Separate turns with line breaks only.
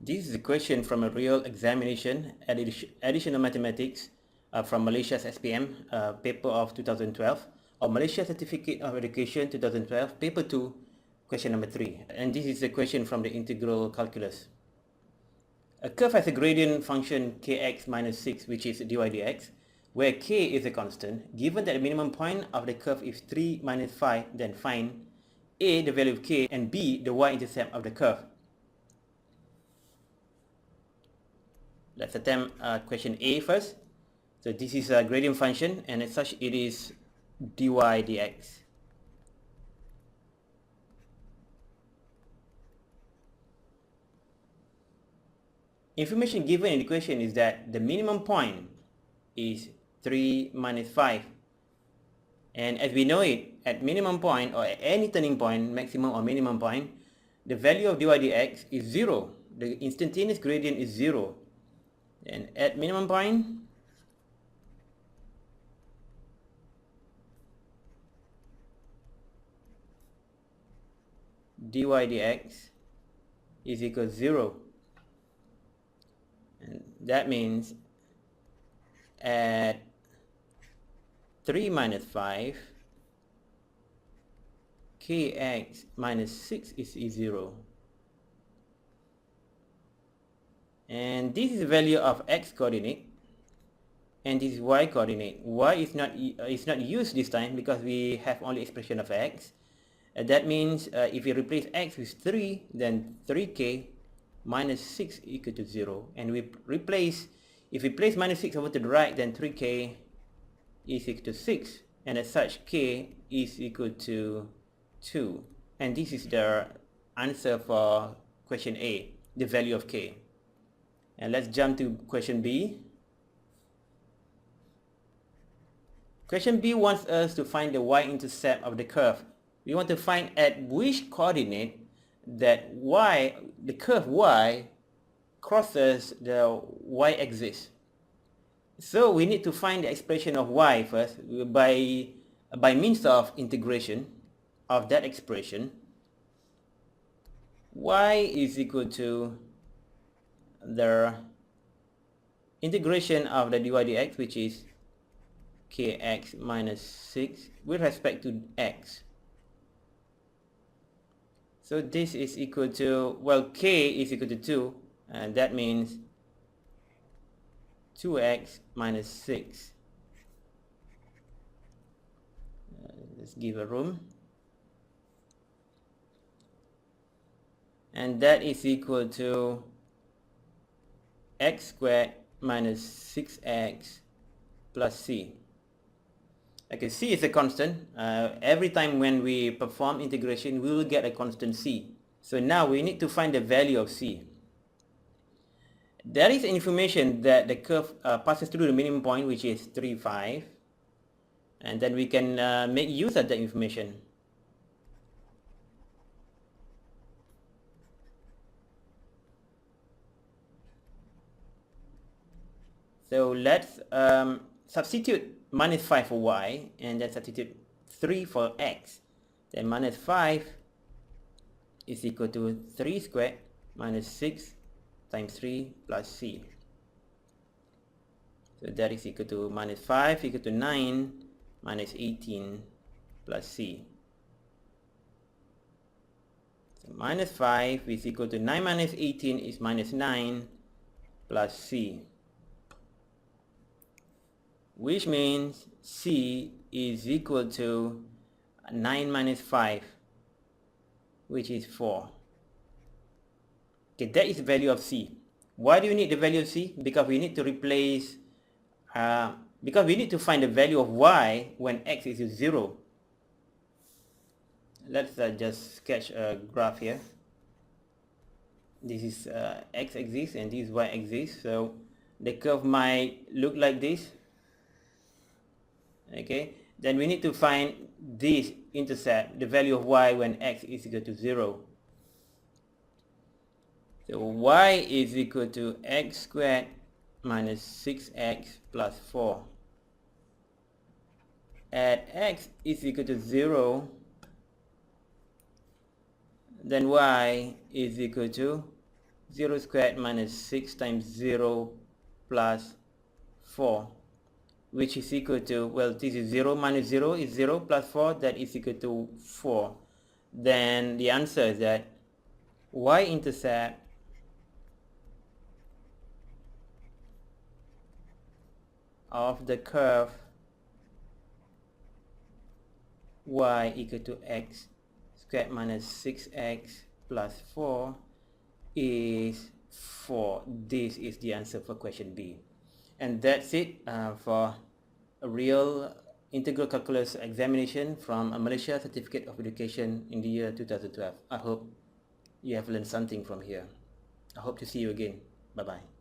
This is a question from a real examination, additional mathematics from Malaysia's SPM, paper of 2012, or Malaysia Certificate of Education 2012, paper 2, question number 3. And this is a question from the integral calculus. A curve has a gradient function kx minus 6, which is dy dx, where k is a constant. Given that the minimum point of the curve is 3 minus 5, then find a, the value of k, and b, the y-intercept of the curve. Let's attempt question A first. So this is a gradient function, and as such it is dy dx. Information given in the question is that the minimum point is 3 minus 5. And as we know it, at minimum point or at any turning point, maximum or minimum point, the value of dy dx is 0. The instantaneous gradient is 0. And at minimum point, dy dx is equal to 0. And that means at 3 minus 5, kx minus 6 is 0. And this is the value of x coordinate, and this is y coordinate. Y is not used this time because we have only expression of x. That means if we replace x with 3, then 3k minus 6 equal to 0. And if we place minus 6 over to the right, then 3k is equal to 6. And as such, k is equal to 2. And this is the answer for question A, the value of k. And let's jump to question B. Question B wants us to find the y-intercept of the curve. We want to find at which coordinate that the curve y crosses the y-axis. So we need to find the expression of y first by means of integration of that expression. Y is equal to the integration of the dy dx, which is kx minus 6 with respect to x. So this is equal to, well, k is equal to 2, and that means 2x minus 6. Let's give a room. And that is equal to x squared minus 6x plus c. Okay, c is a constant. Every time when we perform integration, we will get a constant c. So now we need to find the value of c. There is information that the curve passes through the minimum point, which is 3, 5. And then we can make use of that information. So let's substitute minus 5 for y, and then substitute 3 for x. Then minus 5 is equal to 3 squared minus 6 times 3 plus c. So that is equal to minus 5 equal to 9 minus 18 plus c. So minus 5 is equal to 9 minus 18 is minus 9 plus c, which means c is equal to 9 minus 5, which is 4. Okay, that is the value of c. Why do you need the value of c? Because we need to replace, because we need to find the value of y when x is 0. Let's just sketch a graph here. This is x-axis and this is y-axis. So the curve might look like this. Okay, then we need to find this intercept, the value of y when x is equal to 0. So y is equal to x squared minus 6x plus 4. At x is equal to 0, then y is equal to 0 squared minus 6 times 0 plus 4, which is equal to, well, this is 0 minus 0 is 0 plus 4, that is equal to 4. Then the answer is that y-intercept of the curve y equal to x squared minus 6x plus 4 is 4. This is the answer for question B. And that's it for a real integral calculus examination from a Malaysia Certificate of Education in the year 2012. I hope you have learned something from here. I hope to see you again. Bye-bye.